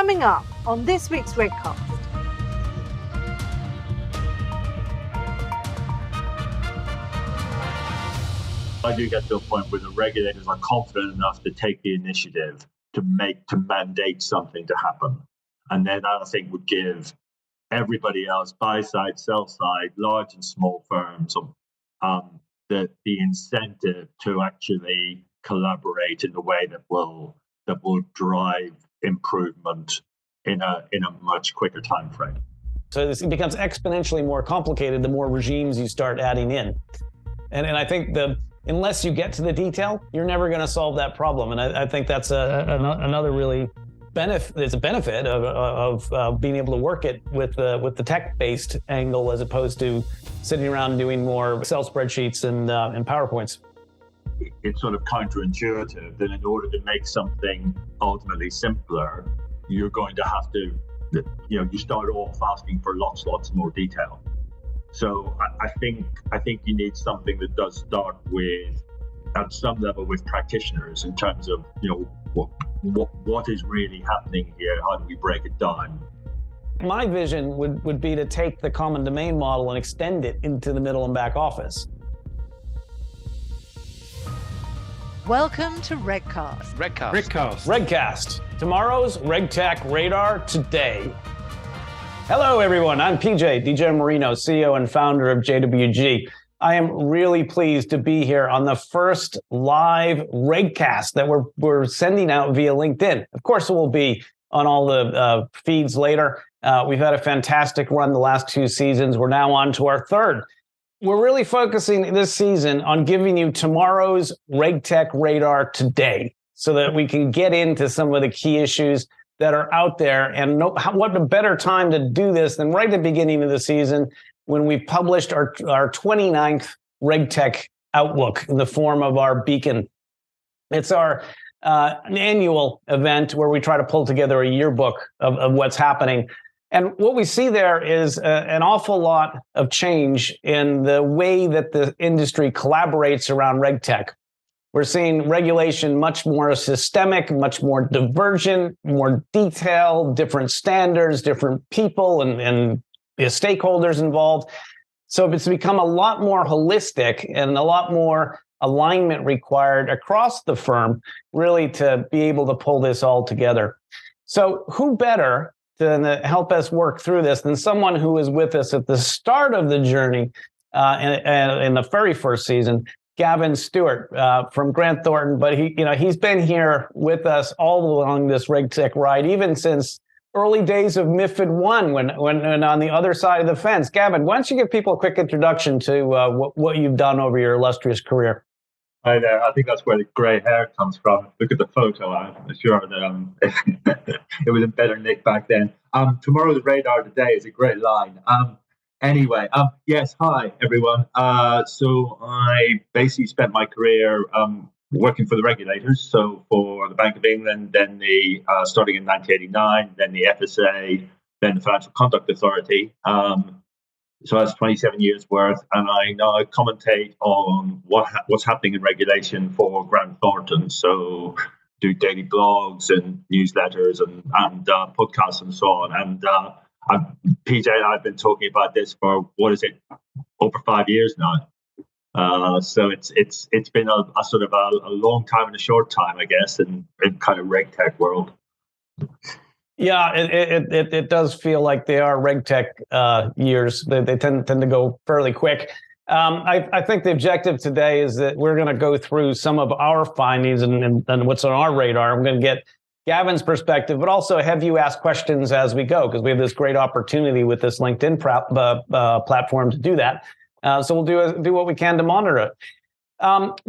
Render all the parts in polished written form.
Coming up on this week's RegCast. I do get to a point where the regulators are confident enough to take the initiative to mandate something to happen. And then that, I think, would give everybody else, buy side, sell side, large and small firms, the incentive to actually collaborate in a way that will drive improvement in a much quicker time frame. So it becomes exponentially more complicated the more regimes you start adding in. And I think unless you get to the detail, you're never going to solve that problem. And I think that's another really benefit. It's a benefit of being able to work it with the tech-based angle as opposed to sitting around doing more Excel spreadsheets and PowerPoints. It's sort of counterintuitive that in order to make something ultimately simpler, you're going to have to, you start off asking for lots more detail. So I think you need something that does start with, at some level, with practitioners in terms of, what is really happening here? How do we break it down? My vision would be to take the common domain model and extend it into the middle and back office. Welcome to RegCast. RegCast. Tomorrow's RegTech radar today. Hello, everyone. I'm PJ Di Giammarino, CEO and founder of JWG. I am really pleased to be here on the first live RegCast that we're sending out via LinkedIn. Of course, it will be on all the feeds later. We've had a fantastic run the last 2 seasons. We're now on to our third. We're really focusing this season on giving you tomorrow's RegTech radar today so that we can get into some of the key issues that are out there. And what a better time to do this than right at the beginning of the season when we published our 29th RegTech Outlook in the form of our beacon. It's our an annual event where we try to pull together a yearbook of what's happening. And what we see there is an awful lot of change in the way that the industry collaborates around RegTech. We're seeing regulation much more systemic, much more divergent, more detailed, different standards, different people and the stakeholders involved. So it's become a lot more holistic and a lot more alignment required across the firm, really, to be able to pull this all together. So who better to help us work through this than someone who was with us at the start of the journey in the very first season, Gavin Stuart from Grant Thornton. But he's been here with us all along this RegTech ride, even since early days of MiFID I, when on the other side of the fence. Gavin, why don't you give people a quick introduction to what you've done over your illustrious career? Hi there. I think that's where the grey hair comes from. Look at the photo. I'm sure that it was in better nick back then. Tomorrow's radar today is a great line. Yes, hi, everyone. So I basically spent my career working for the regulators. So for the Bank of England, then starting in 1989, then the FSA, then the Financial Conduct Authority. So that's 27 years worth, and I now commentate on what's happening in regulation for Grant Thornton. So do daily blogs and newsletters and podcasts and so on. And PJ and I have been talking about this for over 5 years now. So it's been a sort of a long time and a short time, I guess, in kind of RegTech world. Yeah, it does feel like they are RegTech years. They tend to go fairly quick. I think the objective today is that we're going to go through some of our findings and what's on our radar. I'm going to get Gavin's perspective, but also have you ask questions as we go, because we have this great opportunity with this LinkedIn platform to do that. So we'll do what we can to monitor it.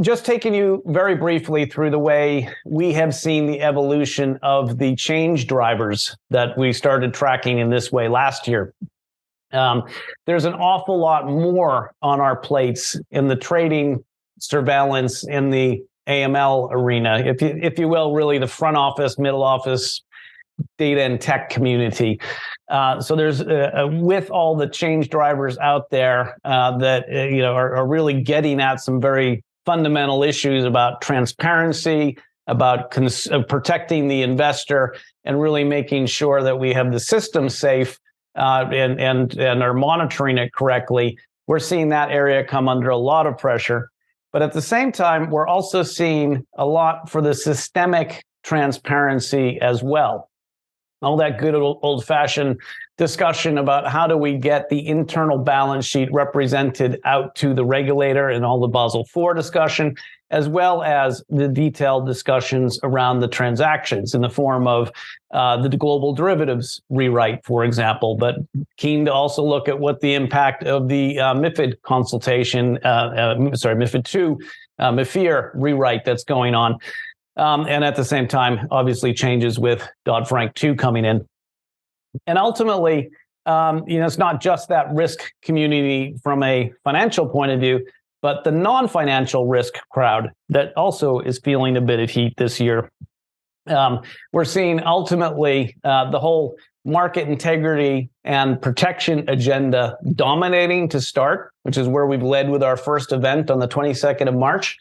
Just taking you very briefly through the way we have seen the evolution of the change drivers that we started tracking in this way last year. There's an awful lot more on our plates in the trading, surveillance, in the AML arena, if you will, really the front office, middle office, data and tech community. So there's with all the change drivers out there that are really getting at some very fundamental issues about transparency, about protecting the investor, and really making sure that we have the system safe and are monitoring it correctly, we're seeing that area come under a lot of pressure. But at the same time, we're also seeing a lot for the systemic transparency as well. All that good old-fashioned discussion about how do we get the internal balance sheet represented out to the regulator and all the Basel IV discussion, as well as the detailed discussions around the transactions in the form of the global derivatives rewrite, for example, but keen to also look at what the impact of the MiFID consultation, MiFID II, MiFIR rewrite that's going on. And at the same time, obviously changes with Dodd-Frank 2 coming in. And ultimately, it's not just that risk community from a financial point of view, but the non-financial risk crowd that also is feeling a bit of heat this year. We're seeing ultimately the whole market integrity and protection agenda dominating to start, which is where we've led with our first event on the 22nd of March.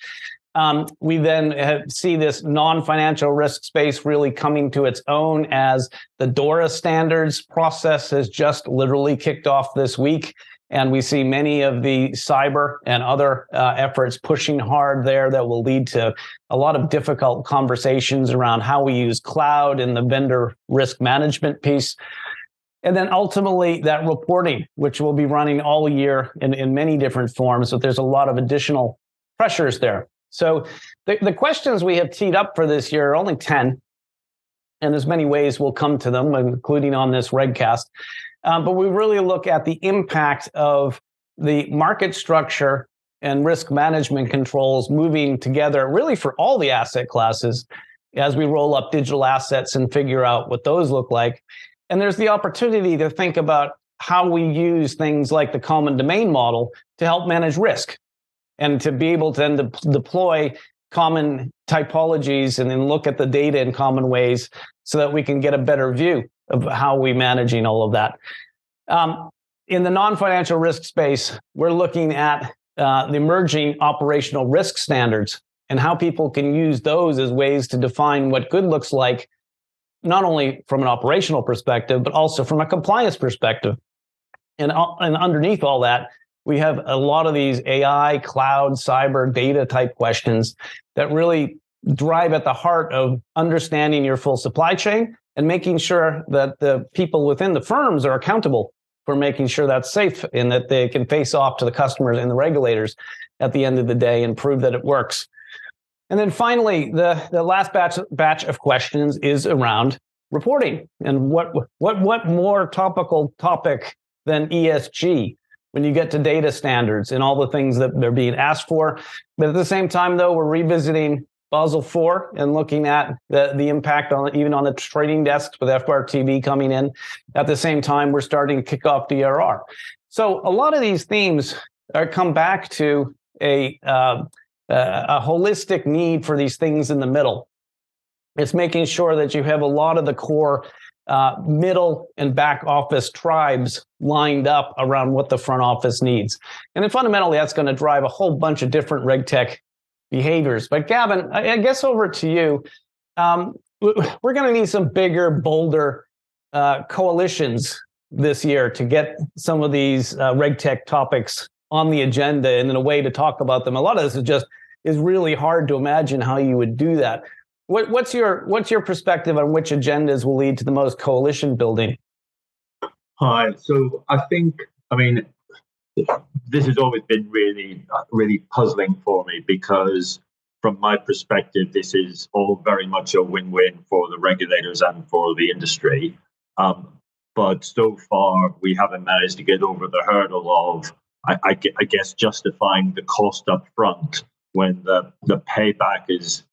We then see this non-financial risk space really coming to its own as the DORA standards process has just literally kicked off this week. And we see many of the cyber and other efforts pushing hard there that will lead to a lot of difficult conversations around how we use cloud and the vendor risk management piece. And then ultimately that reporting, which will be running all year in many different forms. So there's a lot of additional pressures there. So the questions we have teed up for this year are only 10, and there's many ways we'll come to them, including on this RegCast. But we really look at the impact of the market structure and risk management controls moving together really for all the asset classes as we roll up digital assets and figure out what those look like. And there's the opportunity to think about how we use things like the common domain model to help manage risk, and to be able to then deploy common typologies and then look at the data in common ways so that we can get a better view of how we're managing all of that. In the non-financial risk space, we're looking at the emerging operational risk standards and how people can use those as ways to define what good looks like, not only from an operational perspective, but also from a compliance perspective. And underneath all that, we have a lot of these AI, cloud, cyber, data type questions that really drive at the heart of understanding your full supply chain and making sure that the people within the firms are accountable for making sure that's safe and that they can face off to the customers and the regulators at the end of the day and prove that it works. And then finally, the last batch of questions is around reporting. And what more topical topic than ESG when you get to data standards and all the things that they're being asked for. But at the same time, though, we're revisiting Basel IV and looking at the impact on even on the trading desks with FRTB coming in. At the same time, we're starting to kick off DRR. So a lot of these themes come back to a holistic need for these things in the middle. It's making sure that you have a lot of the core middle and back office tribes lined up around what the front office needs. And then fundamentally, that's going to drive a whole bunch of different RegTech behaviors. But Gavin, I guess over to you. We're going to need some bigger, bolder coalitions this year to get some of these RegTech topics on the agenda and in a way to talk about them. A lot of this is really hard to imagine how you would do that. What's your perspective on which agendas will lead to the most coalition building? Hi. So I mean, this has always been really, really puzzling for me because from my perspective, this is all very much a win-win for the regulators and for the industry. But so far, we haven't managed to get over the hurdle of, I guess, justifying the cost up front when the payback is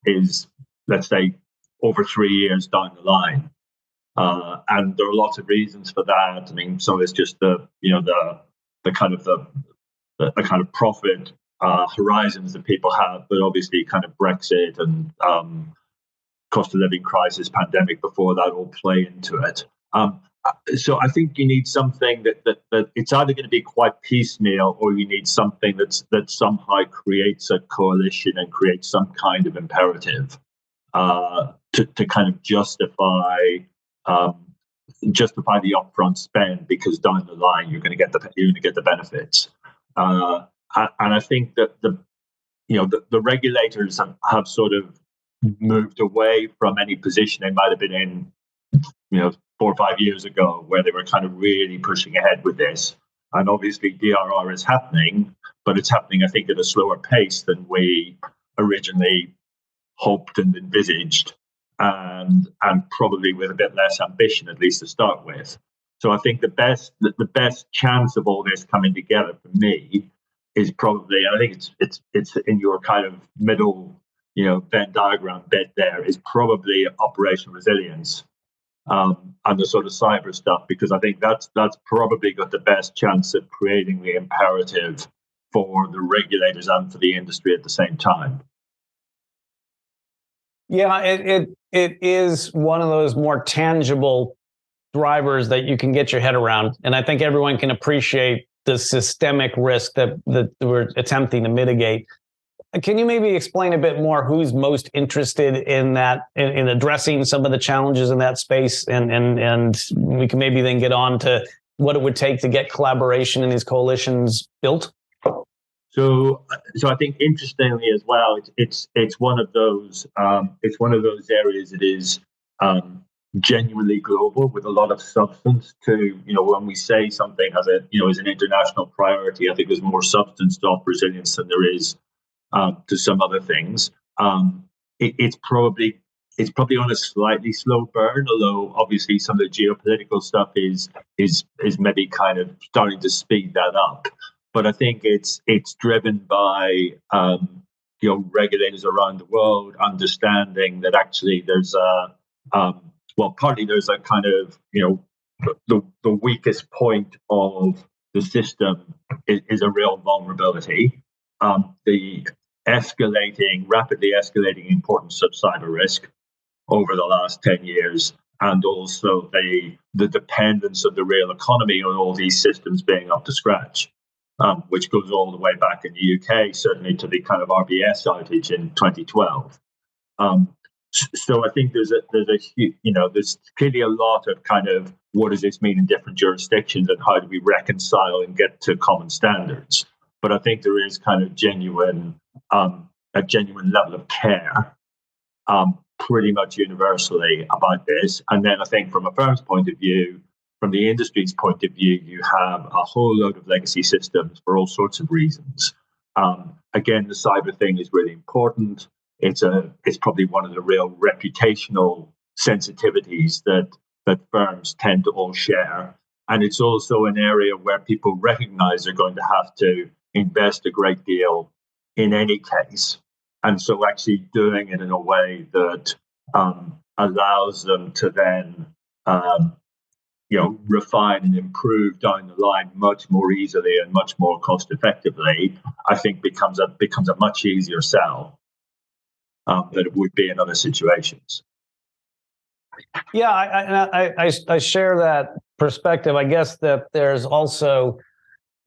let's say, over 3 years down the line. And there are lots of reasons for that. I mean, some of it's just the kind of profit horizons that people have, but obviously kind of Brexit and cost of living crisis, pandemic before that all play into it. So I think you need something that it's either going to be quite piecemeal, or you need something that somehow creates a coalition and creates some kind of imperative to kind of justify justify the upfront spend because down the line you're going to get the benefits. And I think that the regulators have sort of moved away from any position they might have been in, 4 or 5 years ago, where they were kind of really pushing ahead with this. And obviously DRR is happening, but it's happening, I think, at a slower pace than we originally hoped and envisaged, and probably with a bit less ambition, at least to start with. So I think the best chance of all this coming together for me is probably, and I think it's in your kind of middle, Venn diagram bit there, is probably operational resilience, and the sort of cyber stuff, because I think that's probably got the best chance of creating the imperative for the regulators and for the industry at the same time. Yeah, it is one of those more tangible drivers that you can get your head around, and I think everyone can appreciate the systemic risk that we're attempting to mitigate. Can you maybe explain a bit more who's most interested in that, in addressing some of the challenges in that space, and we can maybe then get on to what it would take to get collaboration in these coalitions built? So I think interestingly as well, it's one of those areas that is genuinely global, with a lot of substance to, when we say something as an international priority, I think there's more substance to op resilience than there is to some other things. It's probably on a slightly slow burn, although obviously some of the geopolitical stuff is maybe kind of starting to speed that up. But I think it's driven by regulators around the world understanding that actually there's partly there's a kind of the weakest point of the system is a real vulnerability. The rapidly escalating importance of cyber risk over the last 10 years, and also the dependence of the real economy on all these systems being up to scratch, which goes all the way back in the UK, certainly to the kind of RBS outage in 2012. So I think there's clearly a lot of kind of what does this mean in different jurisdictions, and how do we reconcile and get to common standards. But I think there is kind of a genuine level of care, pretty much universally about this. And then I think from a firm's point of view, from the industry's point of view, you have a whole load of legacy systems for all sorts of reasons. Again, the cyber thing is really important. It's probably one of the real reputational sensitivities that firms tend to all share. And it's also an area where people recognize they're going to have to invest a great deal in any case. And so actually doing it in a way that allows them to then refine and improve down the line much more easily and much more cost effectively, I think becomes a much easier sell than it would be in other situations. Yeah, I share that perspective. I guess that there's also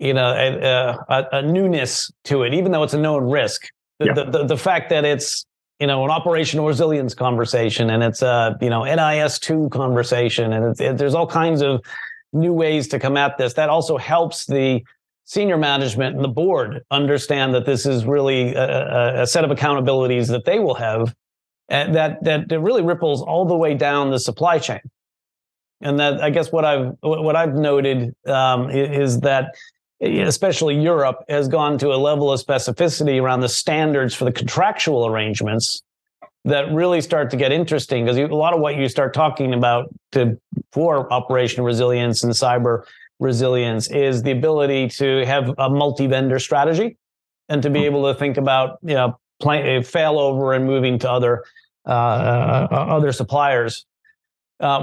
a newness to it, even though it's a known risk. The fact that it's an operational resilience conversation, and it's a NIS2 conversation, and there's all kinds of new ways to come at this. That also helps the senior management and the board understand that this is really a set of accountabilities that they will have, and that really ripples all the way down the supply chain. And that, I guess, what I've noted is that especially Europe has gone to a level of specificity around the standards for the contractual arrangements that really start to get interesting, because a lot of what you start talking about for operational resilience and cyber resilience is the ability to have a multi-vendor strategy, and to be able to think about failover and moving to other suppliers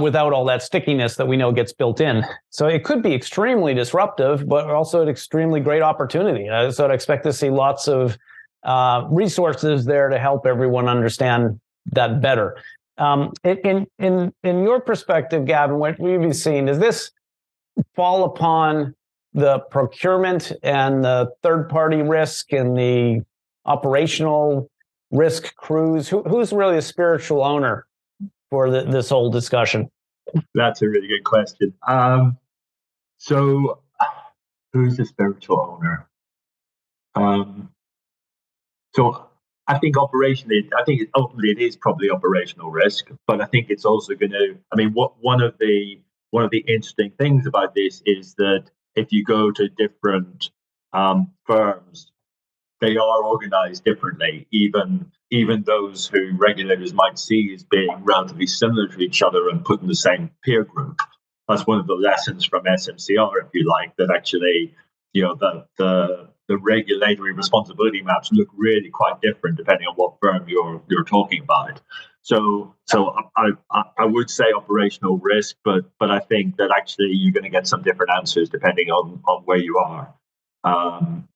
without all that stickiness that we know gets built in. So it could be extremely disruptive, but also an extremely great opportunity. So I'd expect to see lots of resources there to help everyone understand that better. In your perspective, Gavin, what we've seen, does this fall upon the procurement and the third-party risk and the operational risk crews? Who's really a spiritual owner for this whole discussion? That's a really good question. So, who's the spiritual owner? So, I think operationally, ultimately it is probably operational risk, but I think it's also going to. I mean, one of the interesting things about this is that if you go to different firms, they are organized differently, even those who regulators might see as being relatively similar to each other and put in the same peer group. That's one of the lessons from SMCR, if you like, that actually, the regulatory responsibility maps look really quite different depending on what firm you're talking about. So I would say operational risk, but I think that actually you're going to get some different answers depending on where you are. And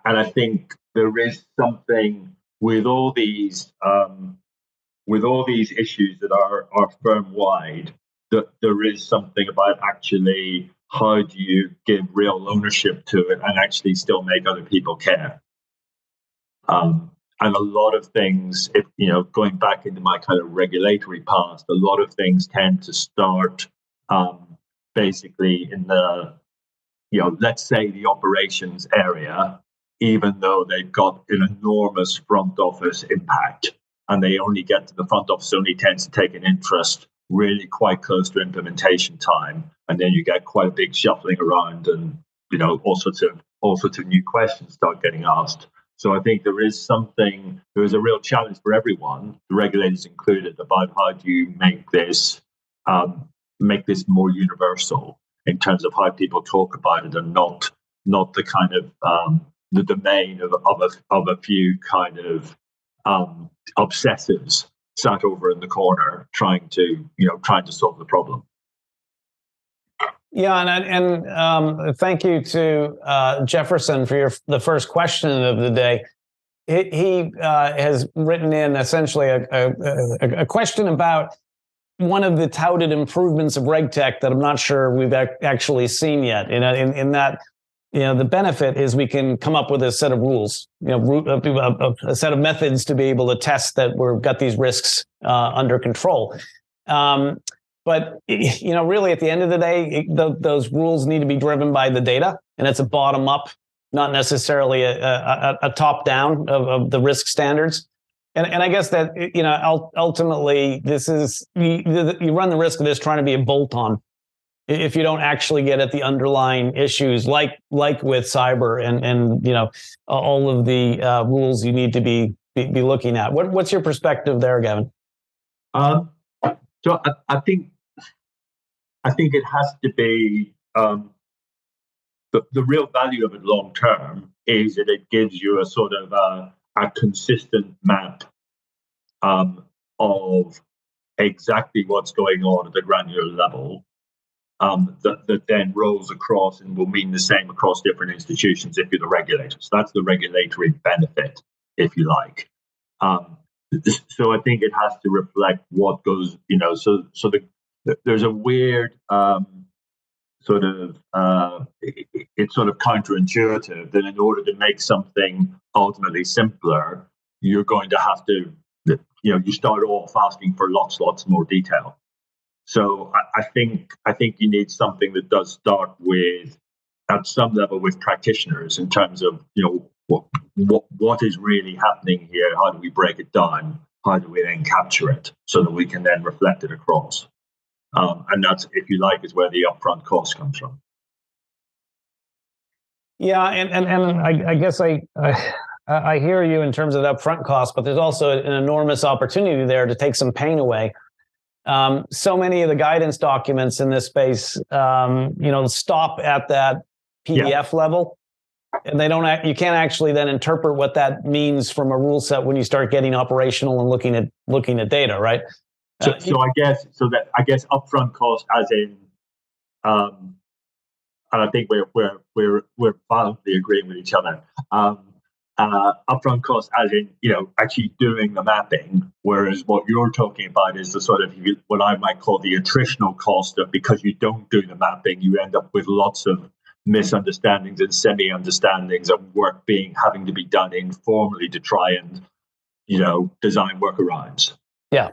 I think there is something with all these issues that are firm wide, that there is something about actually how do you give real ownership to it and actually still make other people care. And a lot of things, if going back into my kind of regulatory past, a lot of things tend to start basically in the let's say the operations area, even though they've got an enormous front office impact, and they only get to the front office only tends to take an interest really quite close to implementation time, and then you get quite a big shuffling around, and all sorts of new questions start getting asked. So I think there is a real challenge for everyone, the regulators included, about how do you make this more universal in terms of how people talk about it, and not the kind of the domain of a few kind of obsessives sat over in the corner trying to solve the problem. Yeah, and thank you to Jefferson for the first question of the day. He has written in essentially a question about one of the touted improvements of RegTech that I'm not sure we've actually seen yet. In that, the benefit is we can come up with a set of rules, a set of methods to be able to test that we've got these risks under control. But really, at the end of the day, those rules need to be driven by the data, and it's a bottom up, not necessarily a top down of the risk standards. And I guess that ultimately this is you run the risk of this trying to be a bolt on if you don't actually get at the underlying issues like with cyber and all of the rules you need to be looking at. What's your perspective there, Gavin? So I think it has to be the real value of it long term is that it gives you a sort of a consistent map of exactly what's going on at the granular level that then rolls across and will mean the same across different institutions if you're the regulators. That's the regulatory benefit, if you like. So I think it has to reflect what goes, there's a weird it's sort of counterintuitive that in order to make something ultimately simpler, you're going to have to, you start off asking for lots more detail. So I think you need something that does start with, at some level, with practitioners in terms of, what is really happening here? How do we break it down? How do we then capture it so that we can then reflect it across? And that's, if you like, is where the upfront cost comes from. Yeah, and I guess I hear you in terms of the upfront cost, but there's also an enormous opportunity there to take some pain away. So many of the guidance documents in this space, stop at that PDF level, and you can't actually then interpret what that means from a rule set when you start getting operational and looking at data, right? So I guess upfront cost, as in, and I think we're violently agreeing with each other. Upfront cost, as in actually doing the mapping, whereas what you're talking about is the sort of what I might call the attritional cost of, because you don't do the mapping, you end up with lots of misunderstandings and semi-understandings of work having to be done informally to try and design workarounds. Yeah.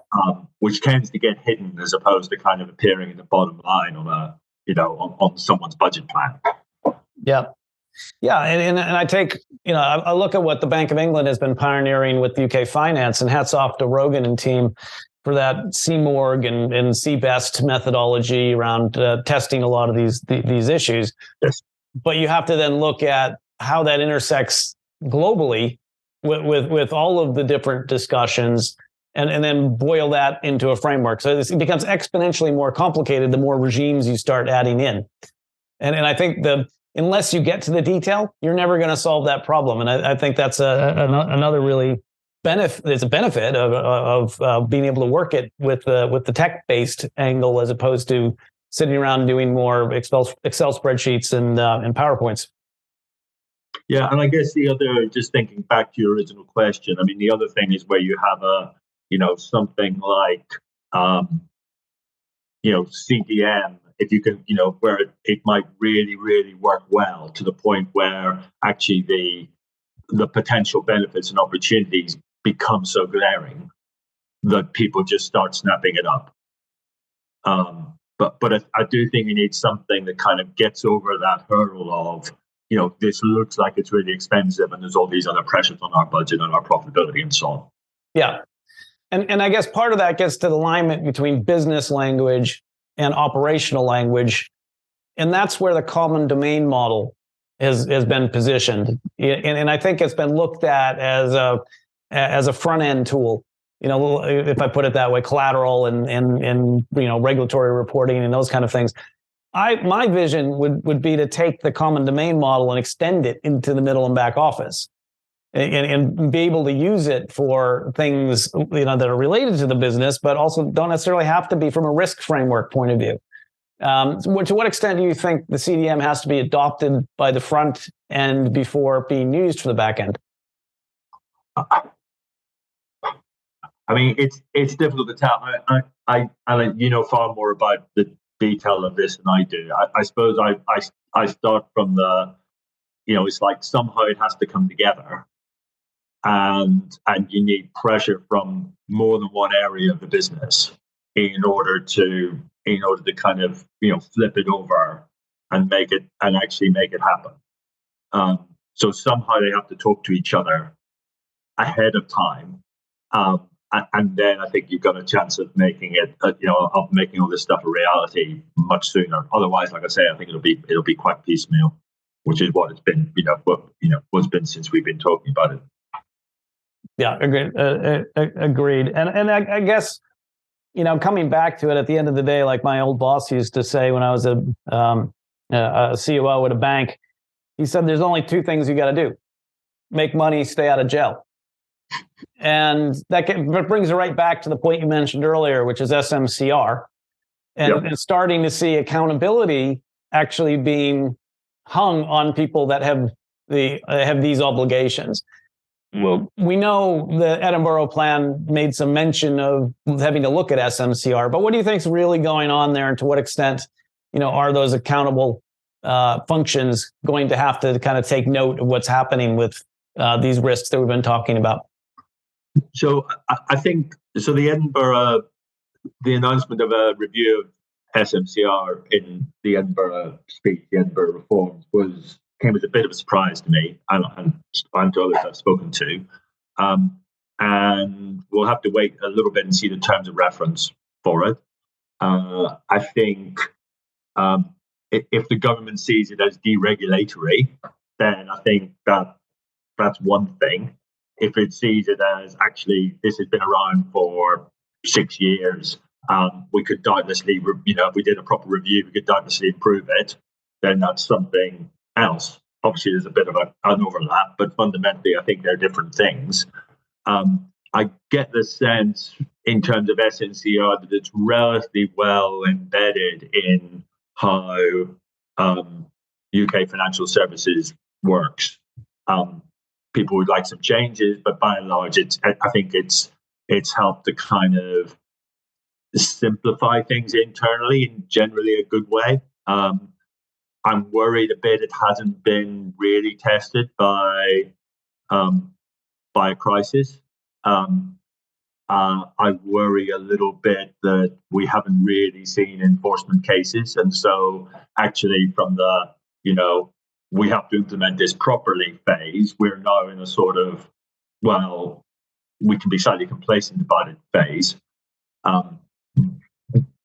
Which tends to get hidden as opposed to kind of appearing in the bottom line on on someone's budget plan. Yeah. Yeah, and I take, I look at what the Bank of England has been pioneering with UK finance, and hats off to Rogan and team for that CMORG and CBEST methodology around testing a lot of these issues. Yes. But you have to then look at how that intersects globally with all of the different discussions, and then boil that into a framework. So it becomes exponentially more complicated the more regimes you start adding in. And I think unless you get to the detail, you're never going to solve that problem. And I think that's another really benefit. It's a benefit of being able to work it with the tech-based angle as opposed to sitting around doing more Excel spreadsheets and PowerPoints. Yeah, and I guess the other, just thinking back to your original question, I mean, the other thing is where you have something like CDM. If you can, where it might really, really work well to the point where actually the potential benefits and opportunities become so glaring that people just start snapping it up. But I do think you need something that kind of gets over that hurdle of, this looks like it's really expensive and there's all these other pressures on our budget and our profitability and so on. Yeah. And I guess part of that gets to the alignment between business language and operational language. And that's where the common domain model has been positioned. And I think it's been looked at as a front end tool, if I put it that way, collateral and regulatory reporting and those kind of things. My vision would be to take the common domain model and extend it into the middle and back office. And be able to use it for things that are related to the business, but also don't necessarily have to be from a risk framework point of view. To what extent do you think the CDM has to be adopted by the front end before being used for the back end? I mean, it's difficult to tell. I far more about the detail of this than I do. I suppose I start from it's like somehow it has to come together. And you need pressure from more than one area of the business in order to kind of flip it over and actually make it happen. So somehow they have to talk to each other ahead of time, and then I think you've got a chance of making it of making all this stuff a reality much sooner. Otherwise, like I say, I think it'll be quite piecemeal, which is what it's been what's been since we've been talking about it. Yeah, agreed. And I guess, coming back to it at the end of the day, like my old boss used to say when I was a COO at a bank, he said, there's only two things you got to do: make money, stay out of jail. And that brings it right back to the point you mentioned earlier, which is SMCR, and starting to see accountability actually being hung on people that have these obligations. Well, we know the Edinburgh plan made some mention of having to look at SMCR, but what do you think is really going on there, and to what extent, are those accountable functions going to have to kind of take note of what's happening with these risks that we've been talking about? So I think the announcement of a review of SMCR in the Edinburgh speech, the Edinburgh reforms, came as a bit of a surprise to me and to others I've spoken to. And we'll have to wait a little bit and see the terms of reference for it. I think if the government sees it as deregulatory, then I think that's one thing. If it sees it as actually this has been around for 6 years, we could doubtlessly, if we did a proper review, we could doubtlessly improve it, then that's something else. Obviously, there's a bit of an overlap, but fundamentally, I think they're different things. I get the sense in terms of SNCR that it's relatively well embedded in how UK financial services works. People would like some changes, but by and large, I think it's helped to kind of simplify things internally in generally a good way. I'm worried a bit it hasn't been really tested by a crisis. I worry a little bit that we haven't really seen enforcement cases. And so actually from the, we have to implement this properly phase, we're now in a sort of, well, we can be slightly complacent about it phase.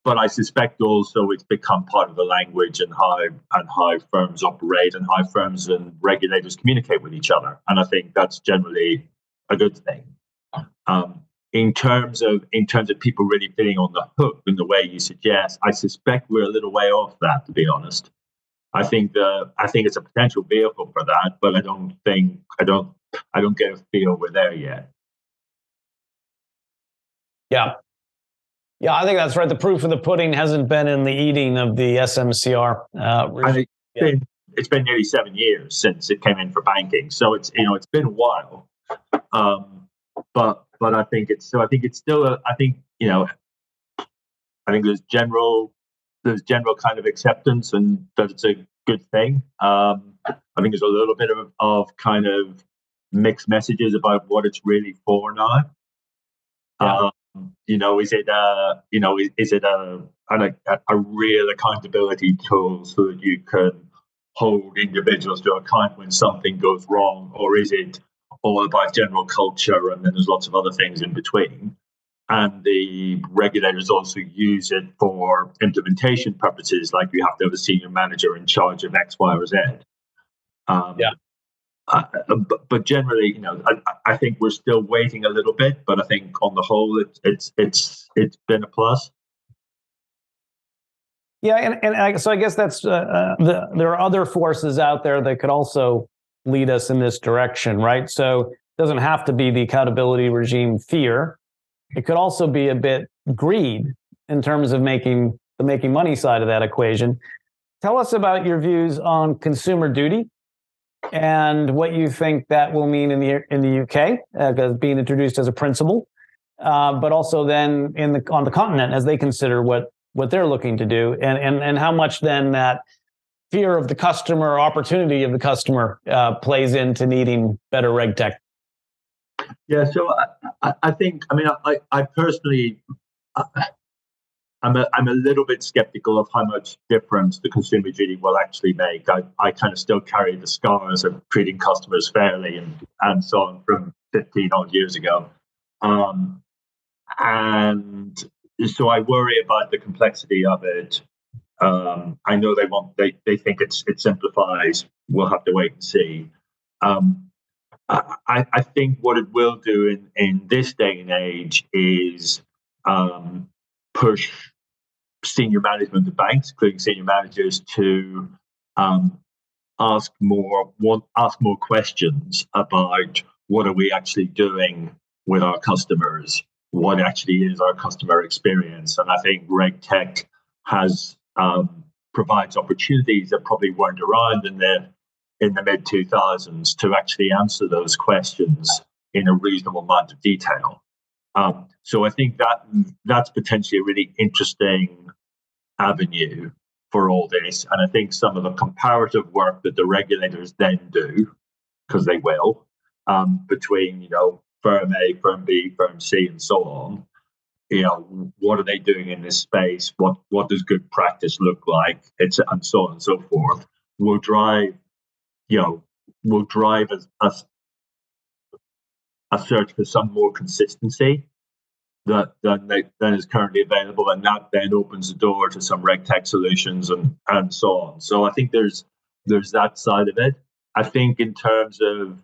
But I suspect also it's become part of the language and how firms operate and how firms and regulators communicate with each other. And I think that's generally a good thing. In terms of people really feeling on the hook in the way you suggest, I suspect we're a little way off that, to be honest. I think it's a potential vehicle for that, but I don't get a feel we're there yet. Yeah. Yeah, I think that's right. The proof of the pudding hasn't been in the eating of the SMCR. It's been nearly 7 years since it came in for banking, so it's been a while. But I think it's still I think there's general kind of acceptance and that it's a good thing. I think there's a little bit of kind of mixed messages about what it's really for now. Yeah. Is it a real accountability tool so that you can hold individuals to account when something goes wrong, or is it all about general culture and then there's lots of other things in between? And the regulators also use it for implementation purposes, like you have to have a senior manager in charge of X, Y, or Z. But generally, I think we're still waiting a little bit. But I think on the whole, it's been a plus. Yeah, so I guess that's there are other forces out there that could also lead us in this direction, right? So it doesn't have to be the accountability regime fear. It could also be a bit greed in terms of making money side of that equation. Tell us about your views on consumer duty and what you think that will mean in the UK, being introduced as a principle, but also then on the continent as they consider what they're looking to do, and how much then that fear of the customer, opportunity of the customer, plays into needing better RegTech. Yeah, so I think, I personally, I'm a little bit skeptical of how much difference the consumer duty will actually make. I kind of still carry the scars of treating customers fairly and so on from 15 odd years ago. And so I worry about the complexity of it. I know they think it simplifies. We'll have to wait and see. I think what it will do in this day and age is push senior management of banks, including senior managers, to ask more questions about what are we actually doing with our customers, what actually is our customer experience. And I think RegTech provides opportunities that probably weren't around in the mid 2000s to actually answer those questions in a reasonable amount of detail. So I think that's potentially a really interesting avenue for all this. And I think some of the comparative work that the regulators then do, because they will, between, firm A, firm B, firm C, and so on, what are they doing in this space? What does good practice look like? And so on and so forth, will drive a search for some more consistency than is currently available, and that then opens the door to some RegTech solutions and so on. So I think there's that side of it. I think in terms of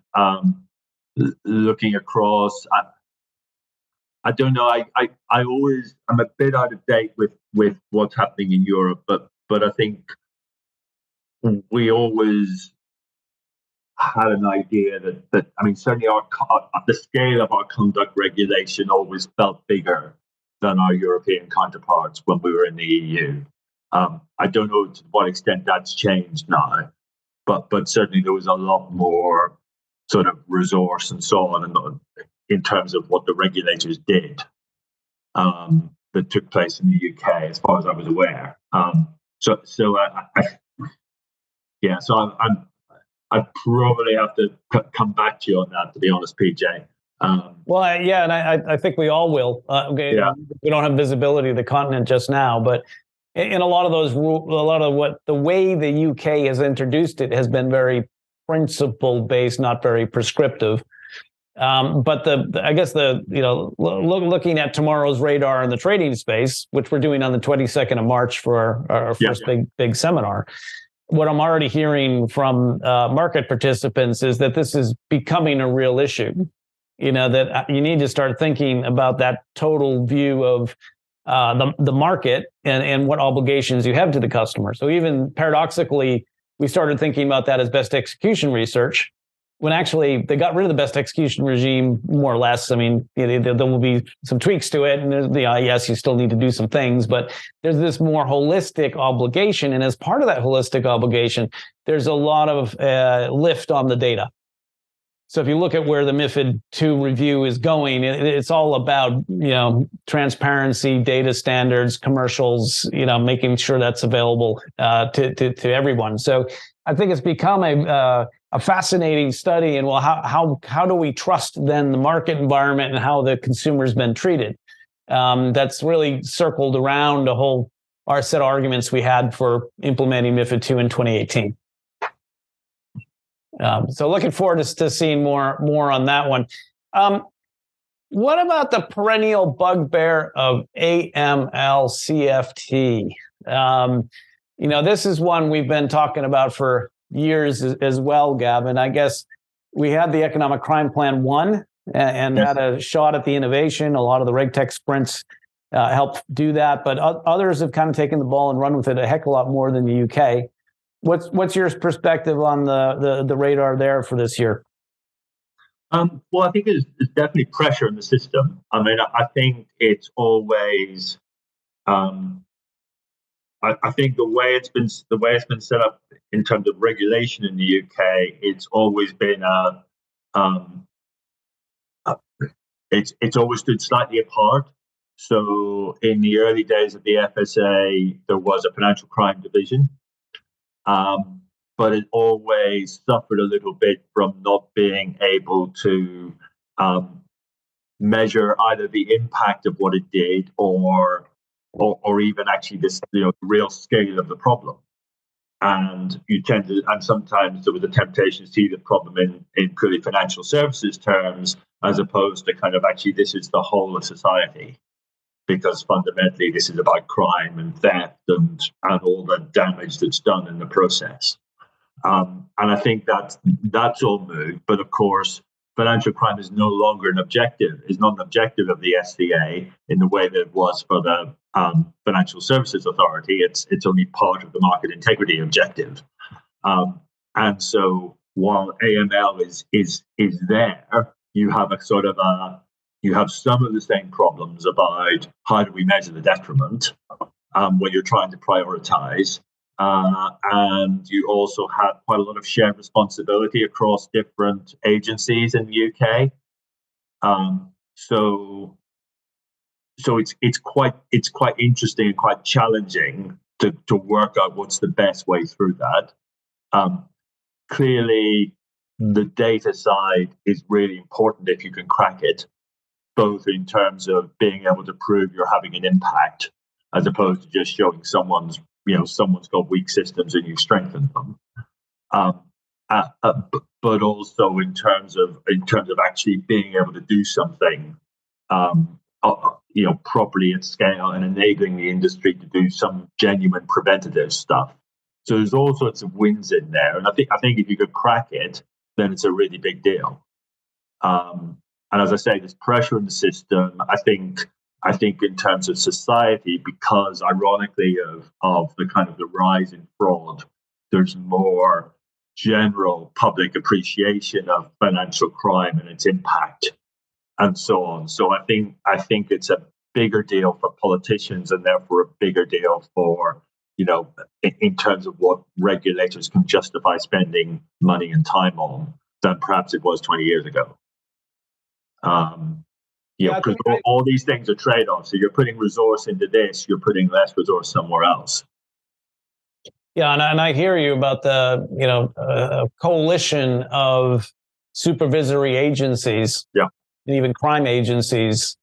looking across, I don't know. I'm a bit out of date with what's happening in Europe, but I think we always had an idea that certainly the scale of our conduct regulation always felt bigger than our European counterparts when we were in the EU. I don't know to what extent that's changed now, but certainly there was a lot more sort of resource and so on in terms of what the regulators did that took place in the UK, as far as I was aware. So I probably have to come back to you on that, to be honest, PJ. And I think we all will. We don't have visibility of the continent just now, but in a lot of those, a lot of what the way the UK has introduced it has been very principle based, not very prescriptive. But looking at tomorrow's radar in the trading space, which we're doing on the 22nd of March for our first big seminar, what I'm already hearing from market participants is that this is becoming a real issue. That you need to start thinking about that total view of the market and what obligations you have to the customer. So even paradoxically, we started thinking about that as best execution research, when actually they got rid of the best execution regime, more or less. I mean, there will be some tweaks to it, and yes, you still need to do some things, but there's this more holistic obligation, and as part of that holistic obligation, there's a lot of lift on the data. So if you look at where the MiFID II review is going, it's all about transparency, data standards, commercials, making sure that's available to everyone. So I think it's become a fascinating study. And how do we trust then the market environment and how the consumer's been treated? That's really circled around our set of arguments we had for implementing MiFID II in 2018. So looking forward to seeing more on that one. What about the perennial bugbear of AML CFT? This is one we've been talking about for years as well, Gavin. I guess we had the Economic Crime Plan 1 and had a shot at the innovation. A lot of the RegTech sprints helped do that, but others have kind of taken the ball and run with it a heck of a lot more than the UK. What's your perspective on the radar there for this year? Well, I think there's definitely pressure in the system. I mean, I think it's always. I think the way it's been set up in terms of regulation in the UK, it's always been it's always stood slightly apart. So in the early days of the FSA, there was a financial crime division. But it always suffered a little bit from not being able to measure either the impact of what it did or even actually this real scale of the problem. And sometimes there was a temptation to see the problem in purely financial services terms, as opposed to kind of actually this is the whole of society. Because fundamentally, this is about crime and theft and all the damage that's done in the process. And I think that's all moved. But of course, financial crime is no longer an objective. It's not an objective of the SCA in the way that it was for the Financial Services Authority. It's only part of the market integrity objective. And so while AML is there, you have you have some of the same problems about how do we measure the detriment when you're trying to prioritize. And you also have quite a lot of shared responsibility across different agencies in the UK. So it's quite interesting and quite challenging to work out what's the best way through that. Clearly, the data side is really important if you can crack it, both in terms of being able to prove you're having an impact, as opposed to just showing someone's got weak systems and you've strengthened them. But also in terms of actually being able to do something, properly at scale and enabling the industry to do some genuine preventative stuff. So there's all sorts of wins in there, and I think if you could crack it, then it's a really big deal. And as I say, there's pressure in the system. I think in terms of society, because ironically of the kind of the rise in fraud, there's more general public appreciation of financial crime and its impact, and so on. So I think it's a bigger deal for politicians, and therefore a bigger deal for in terms of what regulators can justify spending money and time on than perhaps it was 20 years ago. Because all these things are trade-offs. So you're putting resource into this, you're putting less resource somewhere else. Yeah, and I hear you about the coalition of supervisory agencies. Yeah. and even crime agencies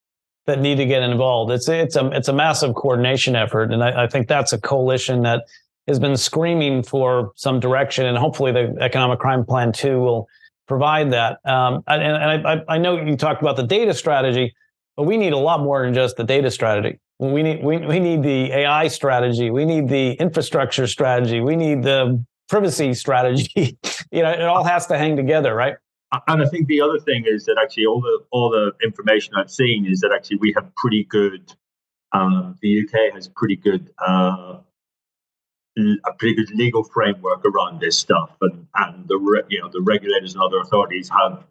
that need to get involved. It's a massive coordination effort, and I think that's a coalition that has been screaming for some direction, and hopefully the Economic Crime Plan 2 will provide that. I know you talked about the data strategy, but we need a lot more than just the data strategy. We need the AI strategy. We need the infrastructure strategy. We need the privacy strategy. It all has to hang together, right? And I think the other thing is that actually all the information I've seen is that actually we have pretty good. The UK has pretty good a pretty good legal framework around this stuff, and the regulators and other authorities have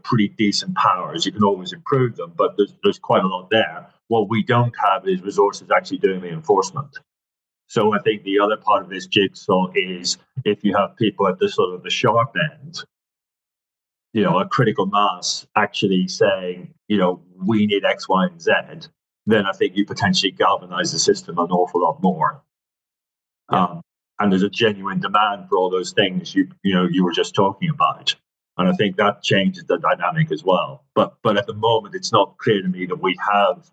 pretty decent powers. You can always improve them, but there's quite a lot there. What we don't have is resources actually doing the enforcement. So I think the other part of this jigsaw is if you have people at the sort of the sharp end, a critical mass actually saying, we need X, Y, and Z, then I think you potentially galvanize the system an awful lot more. Yeah. And there's a genuine demand for all those things you were just talking about. And I think that changes the dynamic as well. But at the moment, it's not clear to me that we have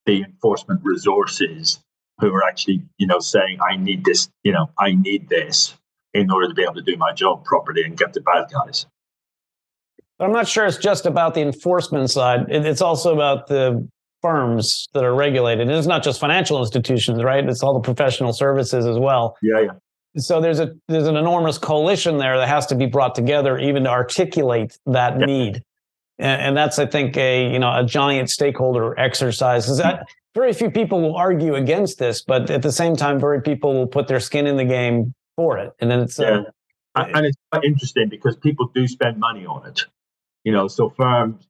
the enforcement resources who are actually, saying, I need this, I need this in order to be able to do my job properly and get the bad guys. But I'm not sure it's just about the enforcement side. It's also about the firms that are regulated. And it's not just financial institutions, right? It's all the professional services as well. Yeah. So there's an enormous coalition there that has to be brought together even to articulate that need. And that's, I think, a giant stakeholder exercise. Very few people will argue against this, but at the same time, very people will put their skin in the game for it. And then it's and it's quite interesting because people do spend money on it. So firms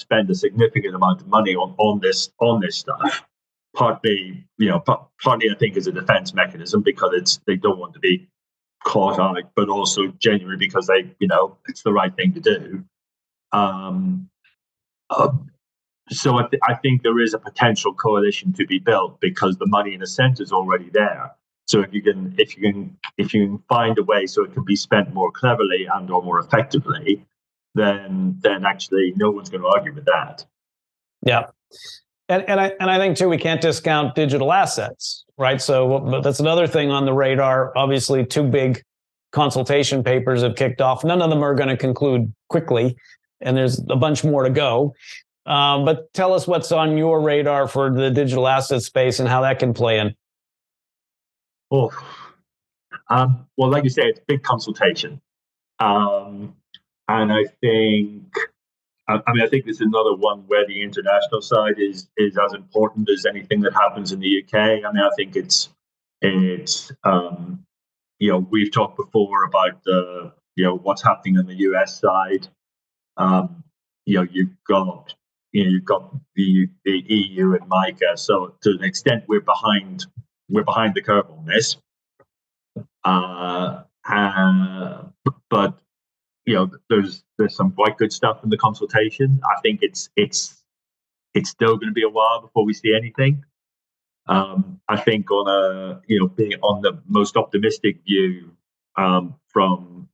spend a significant amount of money on this stuff. Partly I think is a defense mechanism because they don't want to be caught out, but also genuinely because it's the right thing to do. So I think there is a potential coalition to be built because the money in a sense is already there. So if you can find a way so it can be spent more cleverly and or more effectively, then actually no one's going to argue with that. Yeah. And I think too, we can't discount digital assets, right? So that's another thing on the radar. Obviously, 2 big consultation papers have kicked off. None of them are going to conclude quickly, and there's a bunch more to go. But tell us what's on your radar for the digital asset space and how that can play in. Well, like you say, it's a big consultation, and I think this is another one where the international side is as important as anything that happens in the UK. I think it's we've talked before about what's happening on the US side. You've got the EU and MICA. So to an extent, we're behind the curve on this. But there's some quite good stuff in the consultation. I think it's still going to be a while before we see anything. I think being on the most optimistic view from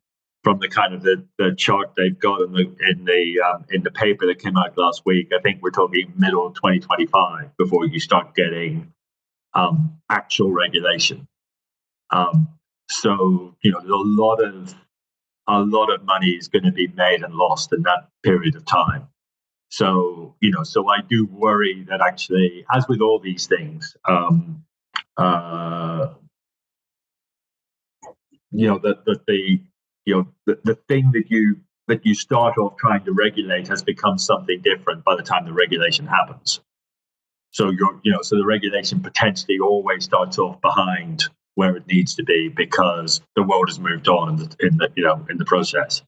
the kind of the chart they've got in the paper that came out last week, I think we're talking middle of 2025 before you start getting actual regulation. So there's a lot of money is going to be made and lost in that period of time. So I do worry that actually, as with all these things, the thing that you start off trying to regulate has become something different by the time the regulation happens. So so the regulation potentially always starts off behind where it needs to be because the world has moved on in the process.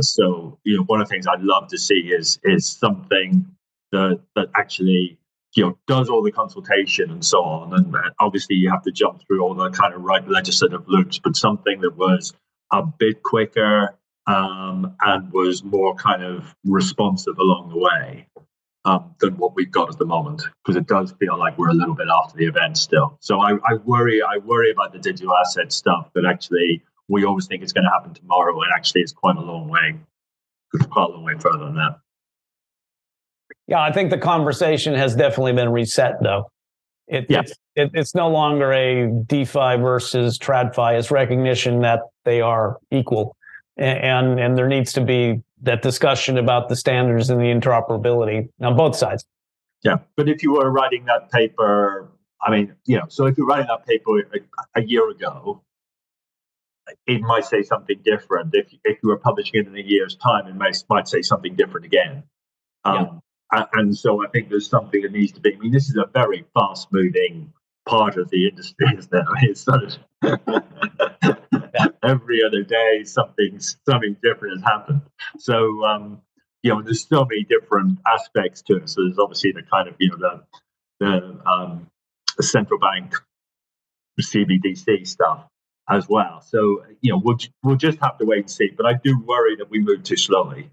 So one of the things I'd love to see is something that actually does all the consultation and so on, and obviously you have to jump through all the kind of right legislative loops, but something that was a bit quicker and was more kind of responsive along the way than what we've got at the moment, because it does feel like we're a little bit after the event still. So I worry about the digital asset stuff that actually we always think it's going to happen tomorrow, and actually it's quite a long way. far away further than that. Yeah, I think the conversation has definitely been reset, though. It's no longer a DeFi versus TradFi. It's recognition that they are equal, and there needs to be that discussion about the standards and the interoperability on both sides. Yeah, but if you were writing that paper, so if you're writing that paper a year ago, it might say something different. If you were publishing it in a year's time, it might say something different again. And so I think there's something that needs to be. I mean, this is a very fast-moving part of the industry, isn't it? I mean, it's sort of every other day something different has happened. So there's so many different aspects to it. So there's obviously the kind of the central bank CBDC stuff as well. So we'll just have to wait and see. But I do worry that we move too slowly.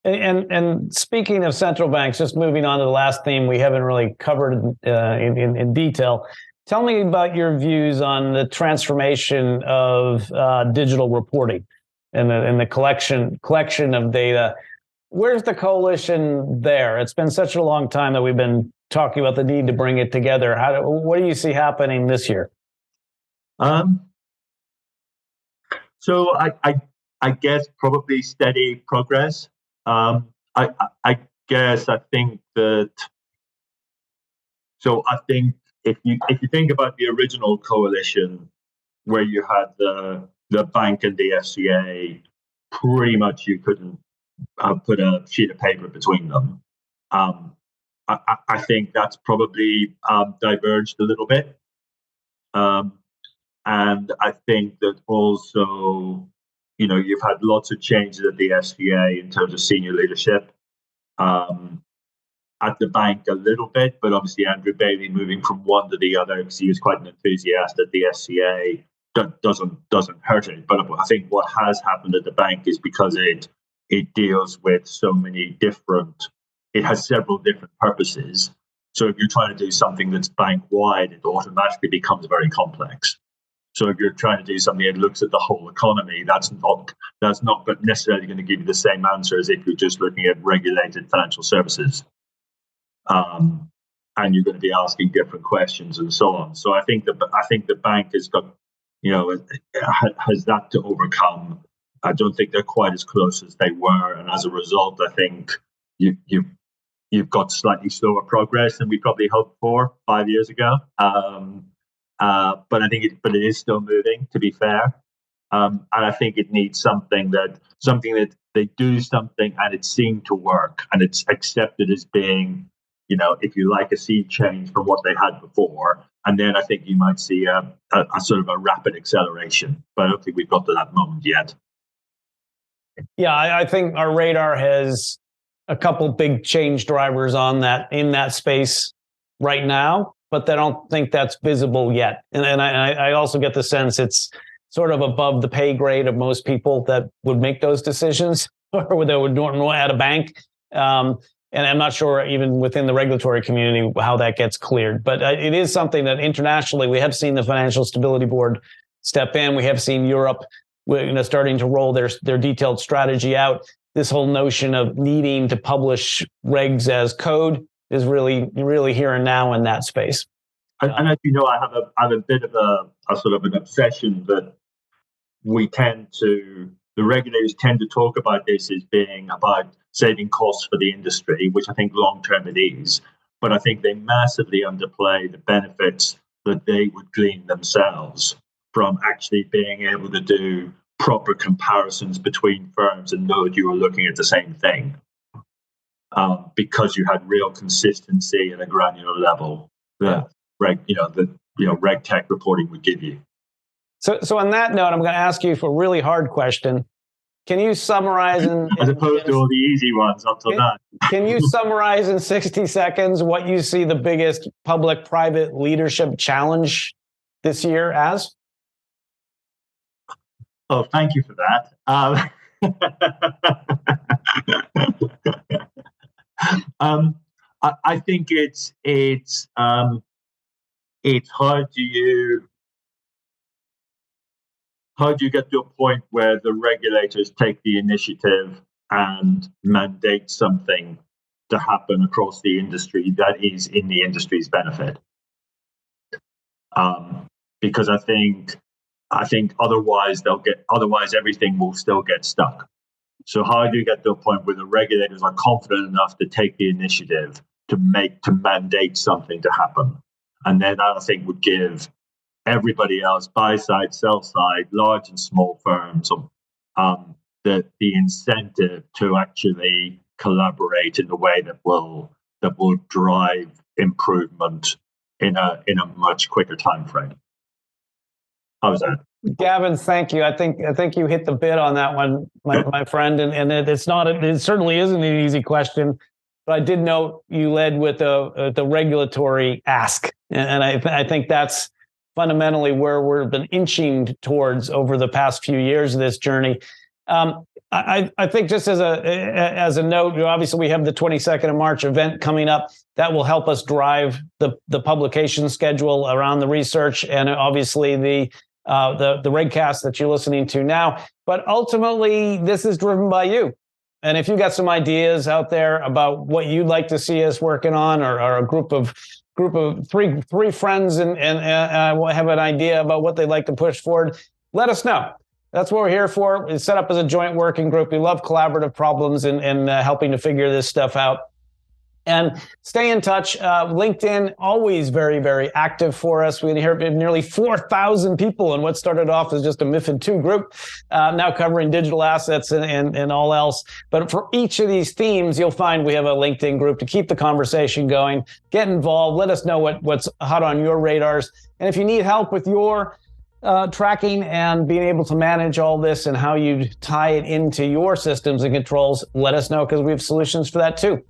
And speaking of central banks, just moving on to the last theme we haven't really covered in detail. Tell me about your views on the transformation of digital reporting and the collection of data. Where's the coalition there? It's been such a long time that we've been talking about the need to bring it together. What do you see happening this year? So I guess probably steady progress. I think that. So I think if you think about the original coalition, where you had the bank and the FCA, pretty much you couldn't put a sheet of paper between them. I think that's probably diverged a little bit, and I think that also. You've had lots of changes at the SVA in terms of senior leadership. At the bank a little bit, but obviously Andrew Bailey moving from one to the other because he was quite an enthusiast at the SCA doesn't hurt it. But I think what has happened at the bank is because it deals with so many different, it has several different purposes. So if you're trying to do something that's bank wide, it automatically becomes very complex. So if you're trying to do something that looks at the whole economy, that's not necessarily going to give you the same answer as if you're just looking at regulated financial services. And you're going to be asking different questions and so on. So I think the bank has got, has that to overcome. I don't think they're quite as close as they were, and as a result, I think you've got slightly slower progress than we probably hoped for 5 years ago. But I think it is still moving, to be fair. And I think it needs something that they do something and it seemed to work and it's accepted as being, if you like, a sea change from what they had before. And then I think you might see a sort of a rapid acceleration. But I don't think we've got to that moment yet. Yeah, I think our radar has a couple big change drivers in that space right now, but I don't think that's visible yet. And I also get the sense it's sort of above the pay grade of most people that would make those decisions or that would normally at a bank. And I'm not sure even within the regulatory community how that gets cleared. But it is something that internationally we have seen the Financial Stability Board step in. We have seen Europe starting to roll their detailed strategy out. This whole notion of needing to publish regs as code is really, really here and now in that space. And as you know, I have a bit of a sort of an obsession that the regulators tend to talk about this as being about saving costs for the industry, which I think long term it is. But I think they massively underplay the benefits that they would glean themselves from actually being able to do proper comparisons between firms and know that you were looking at the same thing. Because you had real consistency at a granular level that RegTech reporting would give you. So on that note, I'm going to ask you for a really hard question. Can you summarize as opposed to all the easy ones up till now? Can you summarize in 60 seconds what you see the biggest public-private leadership challenge this year as? Oh, thank you for that. I think it's how do you how do you get to a point where the regulators take the initiative and mandate something to happen across the industry that is in the industry's benefit? Because I think otherwise everything will still get stuck. So how do you get to a point where the regulators are confident enough to take the initiative to mandate something to happen? And then that, I think, would give everybody else, buy side, sell side, large and small firms, the incentive to actually collaborate in a way that will drive improvement in a much quicker time frame. How was that? Gavin, thank you. I think you hit the bit on that one, my friend. And it certainly isn't an easy question. But I did note you led with the regulatory ask, and I think that's fundamentally where we've been inching towards over the past few years of this journey. I think just as a note, obviously we have the 22nd of March event coming up that will help us drive the publication schedule around the research, and obviously the RegCast that you're listening to now. But ultimately, this is driven by you. And if you've got some ideas out there about what you'd like to see us working on, or a group of three friends and have an idea about what they'd like to push forward, let us know. That's what we're here for. It's set up as a joint working group. We love collaborative problems and helping to figure this stuff out. And stay in touch. LinkedIn, always very, very active for us. We hear nearly 4,000 people in what started off as just a MiFID II group, now covering digital assets and all else. But for each of these themes, you'll find we have a LinkedIn group to keep the conversation going. Get involved. Let us know what's hot on your radars. And if you need help with your tracking and being able to manage all this and how you tie it into your systems and controls, let us know, because we have solutions for that too.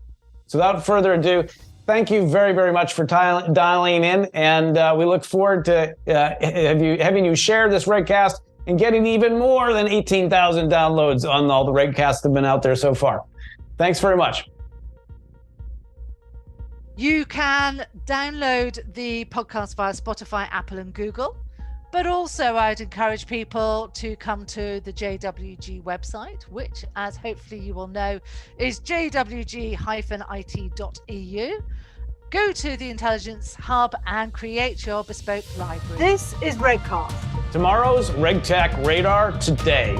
So without further ado, thank you very, very much for dialing in, and we look forward to having you share this RegCast and getting even more than 18,000 downloads on all the RegCasts that have been out there so far. Thanks very much. You can download the podcast via Spotify, Apple, and Google. But also, I'd encourage people to come to the JWG website, which, as hopefully you will know, is jwg-it.eu. Go to the Intelligence Hub and create your bespoke library. This is RegCast. Tomorrow's RegTech Radar today.